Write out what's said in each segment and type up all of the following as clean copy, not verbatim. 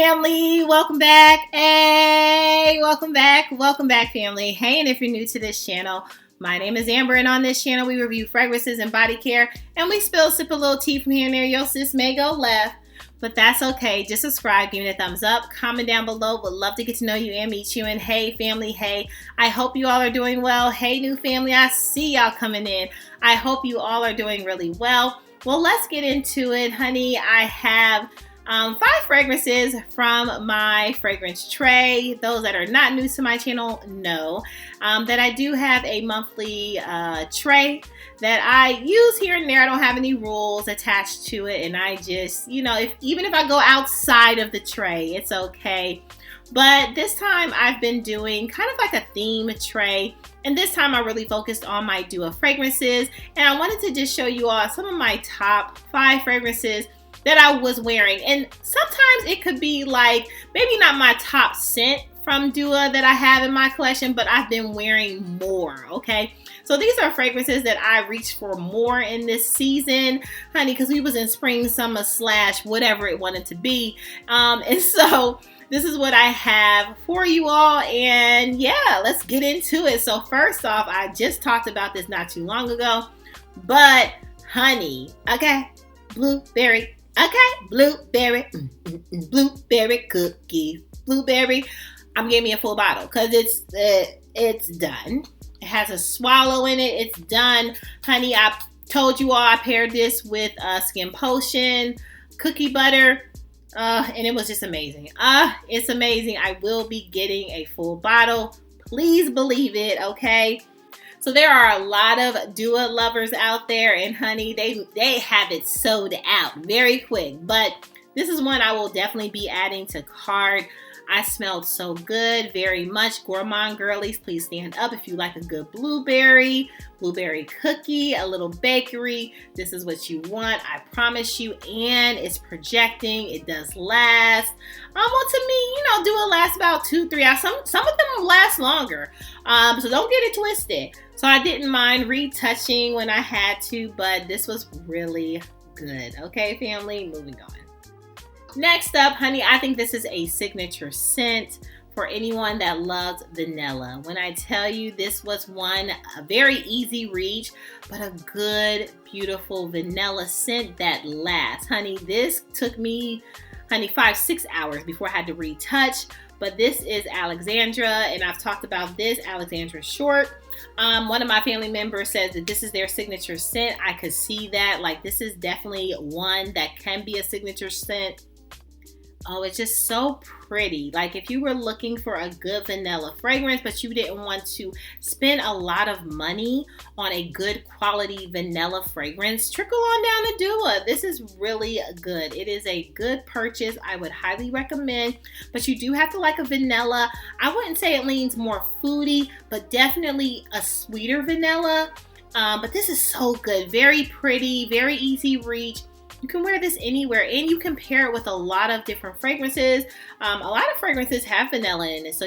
family, welcome back. Hey, welcome back, family. Hey, and if you're new to this channel, my name is Amber, and on this channel we review fragrances and body care, and we sip a little tea from here and there. Your sis may go left, but that's okay. Just subscribe, give me a thumbs up, comment down below. Would love to get to know you and meet you. And hey, family, hey, I hope you all are doing well. Hey, new family, I see y'all coming in. I hope you all are doing really well. Well, let's get into it, honey. I have 5 fragrances from my fragrance tray. Those that are not new to my channel know that I do have a monthly tray that I use here and there. I don't have any rules attached to it, and I just, even if I go outside of the tray, it's okay. But this time I've been doing kind of like a theme tray, and this time I really focused on my Dua fragrances, and I wanted to just show you all some of my top 5 fragrances that I was wearing. And sometimes it could be like, maybe not my top scent from Dua that I have in my collection, but I've been wearing more, okay? So these are fragrances that I reached for more in this season, honey, because we was in spring, summer / whatever it wanted to be. And so this is what I have for you all, and yeah, let's get into it. So first off, I just talked about this not too long ago, but honey, okay, blueberry. Okay, blueberry cookies, blueberry. I'm giving me a full bottle because it's done. It has a swallow in it. It's done, honey. I told you all I paired this with Skin Potion, cookie butter, and it was just amazing. It's amazing. I will be getting a full bottle. Please believe it, okay? So there are a lot of Dua lovers out there, and honey, they have it sold out very quick. But this is one I will definitely be adding to cart. I smelled so good, very much. Gourmand girlies, please stand up if you like a good blueberry cookie, a little bakery. This is what you want, I promise you. And it's projecting. It does last. Well, to me, Dua lasts about 2-3 hours. Some of them last longer. So don't get it twisted. So I didn't mind retouching when I had to, but this was really good. Okay, family, moving on. Next up, honey, I think this is a signature scent for anyone that loves vanilla. When I tell you this was a very easy reach, but a good, beautiful vanilla scent that lasts. Honey, this took me, 5-6 hours before I had to retouch. But this is Alexandra, and I've talked about this, Alexandra Short. One of my family members says that this is their signature scent. I could see that. Like, this is definitely one that can be a signature scent. Oh, it's just so pretty. Like, if you were looking for a good vanilla fragrance, but you didn't want to spend a lot of money on a good quality vanilla fragrance, trickle on down to Dua. This is really good. It is a good purchase. I would highly recommend, but you do have to like a vanilla. I wouldn't say it leans more foody, but definitely a sweeter vanilla. But this is so good. Very pretty, very easy reach. You can wear this anywhere, and you can pair it with a lot of different fragrances. A lot of fragrances have vanilla in it, so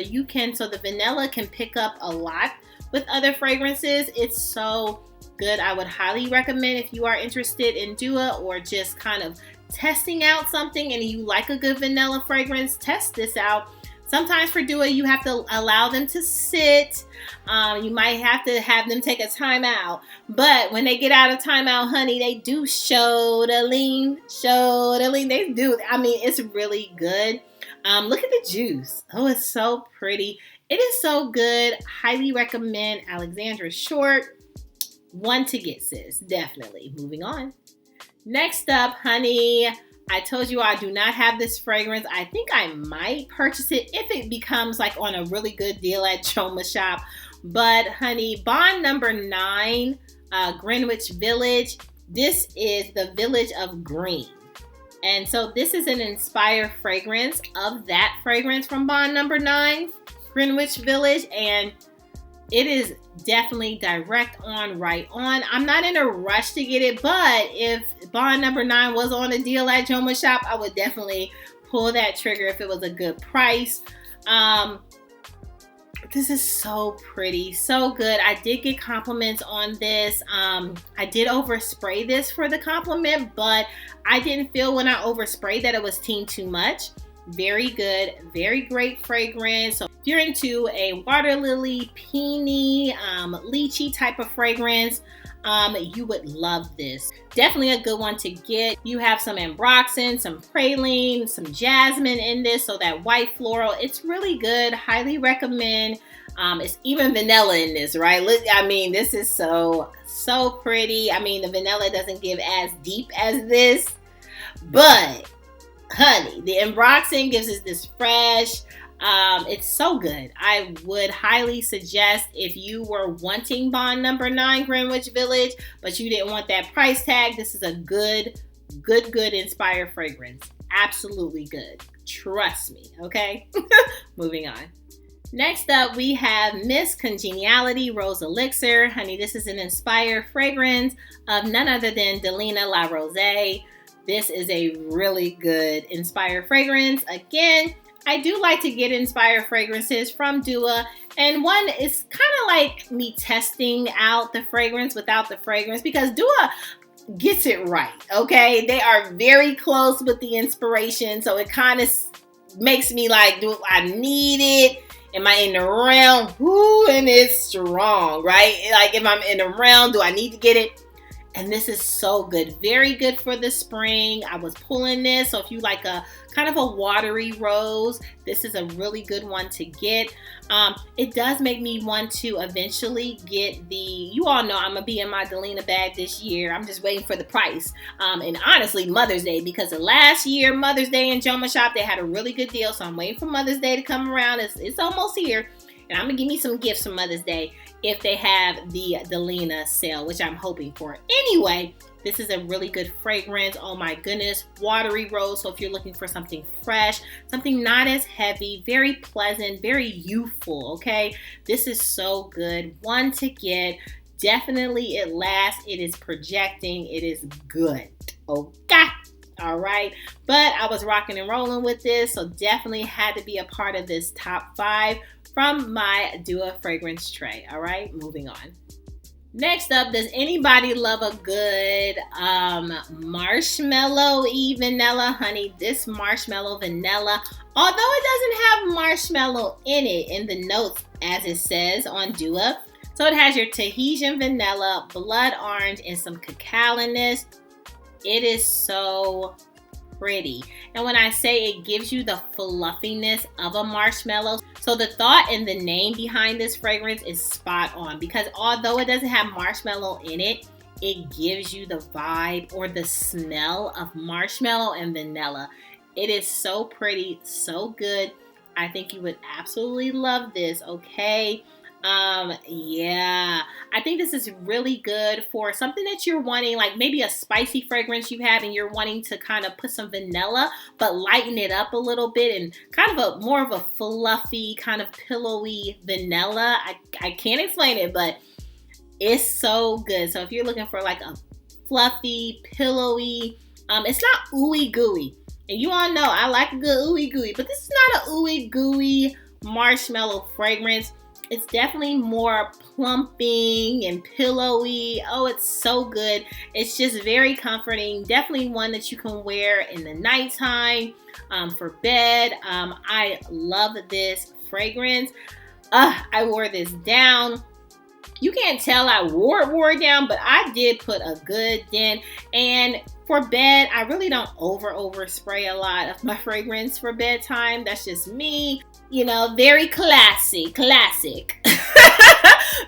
the vanilla can pick up a lot with other fragrances. It's so good. I would highly recommend, if you are interested in Dua or just kind of testing out something and you like a good vanilla fragrance, test this out. Sometimes for Dua, you have to allow them to sit. You might have to have them take a timeout. But when they get out of timeout, honey, they do show the lean. They do. I mean, it's really good. Look at the juice. Oh, it's so pretty. It is so good. Highly recommend Alexandra Short. One to get, sis. Definitely. Moving on. Next up, honey, I told you I do not have this fragrance. I think I might purchase it if it becomes like on a really good deal at Choma Shop. But honey, Bond number 9, Greenwich Village. This is the Village of Green. And so this is an inspired fragrance of that fragrance from Bond number 9, Greenwich Village. And it is definitely direct on, right on. I'm not in a rush to get it, but if Bond number 9 was on a deal at Choma Shop, I would definitely pull that trigger if it was a good price. This is so pretty, so good. I did get compliments on this. I did overspray this for the compliment, but I didn't feel when I oversprayed that it was too much. Very good, very great fragrance. So if you're into a water lily, peony, lychee type of fragrance, you would love this. Definitely a good one to get. You have some ambroxan, some praline, some jasmine in this, so that white floral. It's really good. Highly recommend. It's even vanilla in this, right? Look, I mean, this is so pretty. I mean, the vanilla doesn't give as deep as this, but honey, the ambroxan gives us this fresh. It's so good. I would highly suggest, if you were wanting bond number 9 Greenwich Village, but you didn't want that price tag, this is a good inspired fragrance. Absolutely good. Trust me, okay? Moving on. Next up, we have Miss Congeniality Rose Elixir. Honey, this is an inspired fragrance of none other than Delina La Rose. This is a really good inspired fragrance. Again, I do like to get inspired fragrances from Dua, and one is kind of like me testing out the fragrance without the fragrance, because Dua gets it right, okay? They are very close with the inspiration, so it kind of makes me like, do I need it? Am I in the realm? Ooh, and it's strong, right? Like, if I'm in the realm, do I need to get it? And this is so good. Very good for the spring. I was pulling this. So if you like a kind of a watery rose, this is a really good one to get. It does make me want to eventually get the, you all know I'm going to be in my Delina bag this year. I'm just waiting for the price. And honestly, Mother's Day, because the last year, Mother's Day in Joma Shop, they had a really good deal. So I'm waiting for Mother's Day to come around. It's almost here. And I'm going to give me some gifts for Mother's Day if they have the Delina sale, which I'm hoping for. Anyway, this is a really good fragrance. Oh my goodness, watery rose. So if you're looking for something fresh, something not as heavy, very pleasant, very youthful, okay? This is so good. One to get. Definitely it lasts. It is projecting. It is good. Okay. All right. But I was rocking and rolling with this, so definitely had to be a part of this top 5 from my Dua fragrance tray. All right, moving on. Next up, does anybody love a good marshmallow-y vanilla? Honey, this marshmallow vanilla, although it doesn't have marshmallow in it in the notes as it says on Dua, so it has your Tahitian vanilla, blood orange, and some cacao in this. It is so pretty. And when I say it gives you the fluffiness of a marshmallow, so the thought and the name behind this fragrance is spot on, because although it doesn't have marshmallow in it, it gives you the vibe or the smell of marshmallow and vanilla. It is so pretty, so good. I think you would absolutely love this, okay? Yeah, I think this is really good for something that you're wanting, like maybe a spicy fragrance you have and you're wanting to kind of put some vanilla, but lighten it up a little bit and kind of more of a fluffy, kind of pillowy vanilla. I can't explain it, but it's so good. So if you're looking for like a fluffy, pillowy, it's not ooey gooey. And you all know I like a good ooey gooey, but this is not a ooey gooey marshmallow fragrance. It's definitely more plumping and pillowy. Oh, it's so good. It's just very comforting. Definitely one that you can wear in the nighttime, for bed. I love this fragrance. I wore this down. You can't tell I wore it down, but I did put a good dent. And for bed, I really don't over spray a lot of my fragrance for bedtime. That's just me. You know, very classic.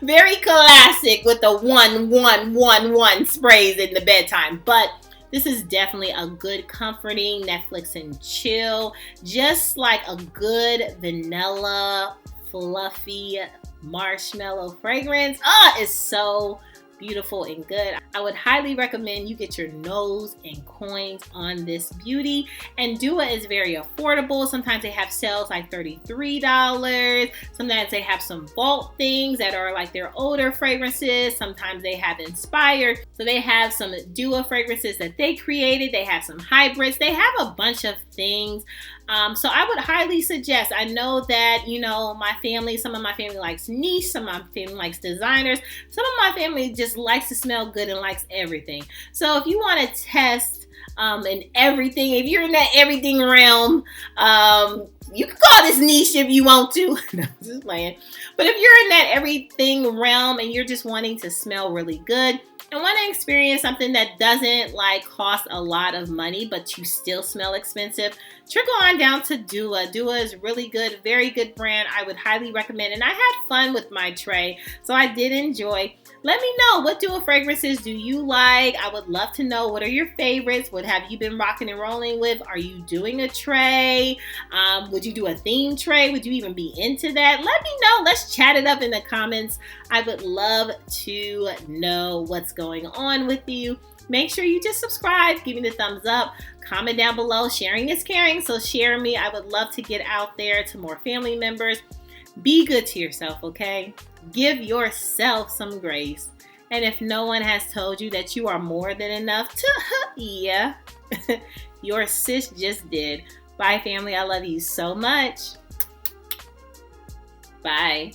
Very classic with the 1 sprays in the bedtime. But this is definitely a good comforting Netflix and chill. Just like a good vanilla, fluffy marshmallow fragrance. It's so beautiful and good. I would highly recommend you get your nose and coins on this beauty. And Dua is very affordable. Sometimes they have sales like $33. Sometimes they have some vault things that are like their older fragrances. Sometimes they have inspired. So they have some Dua fragrances that they created. They have some hybrids. They have a bunch of things. So I would highly suggest, I know that, you know, some of my family likes niche, some of my family likes designers, some of my family just likes to smell good and likes everything. So if you want to test and everything. If you're in that everything realm, you can call this niche if you want to. No, just playing. But if you're in that everything realm and you're just wanting to smell really good and want to experience something that doesn't like cost a lot of money, but you still smell expensive, trickle on down to Dua. Dua is really good, very good brand. I would highly recommend. And I had fun with my tray, so I did enjoy. Let me know, what Dua fragrances do you like? I would love to know, what are your favorites? What have you been rocking and rolling with? Are you doing a tray? Would you do a theme tray? Would you even be into that? Let me know. Let's chat it up in the comments. I would love to know what's going on with you. Make sure you just subscribe, give me the thumbs up, comment down below. Sharing is caring, so share me. I would love to get out there to more family members. Be good to yourself, okay? Give yourself some grace. And if no one has told you that you are more than enough, yeah, your sis just did. Bye, family. I love you so much. Bye.